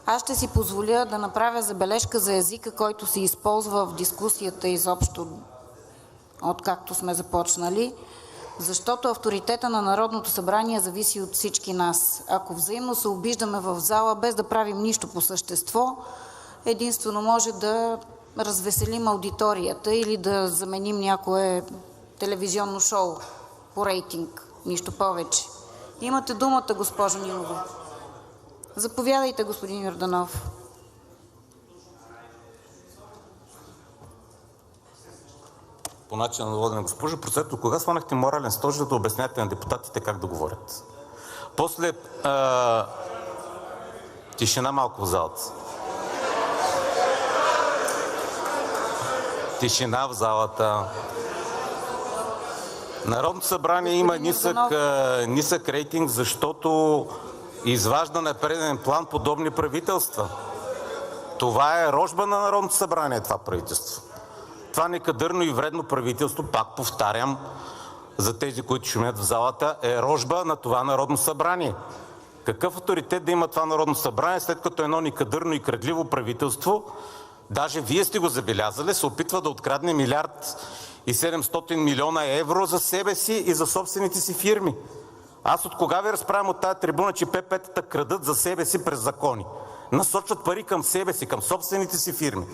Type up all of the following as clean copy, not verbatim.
Аз ще си позволя да направя забележка за езика, който се използва в дискусията изобщо, откакто сме започнали, защото авторитета на Народното събрание зависи от всички нас. Ако взаимно се обиждаме в зала, без да правим нищо по същество, единствено може да развеселим аудиторията или да заменим някое телевизионно шоу по рейтинг. Нищо повече. Имате думата, госпожо Нинова. Заповядайте, господин Йорданов. По начина на водене, госпожо председател, кога сванахте морален стожер да обяснявате на депутатите как да говорят? После тишина малко в залата. Тишина в залата. Народното събрание има нисък рейтинг, защото изважда на преден план подобни правителства. Това е рожба на Народното събрание, това правителство. Това некадърно и вредно правителство, пак повтарям, за тези, които шумят в залата, е рожба на това Народно събрание. Какъв авторитет да има това Народно събрание, след като едно некадърно и крадливо правителство, даже вие сте го забелязали, се опитва да открадне 1 милиард и 700 милиона евро за себе си и за собствените си фирми. Аз от кога ви разправям от тази трибуна, че ПП-тата крадат за себе си през закони? Насочват пари към себе си, към собствените си фирми.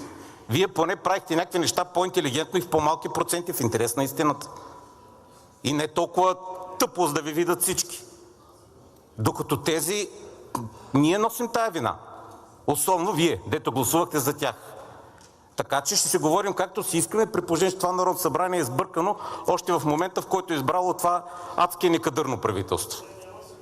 Вие поне правихте някакви неща по-интелигентно и в по-малки проценти в интерес на истината. И не толкова тъпо, за да ви видят всички. Докато тези, ние носим тая вина. Особено вие, дето гласувахте за тях. Така че ще си говорим както си искаме, при положение, че това Народно събрание е сбъркано още в момента, в който е избрало това адски некадърно правителство.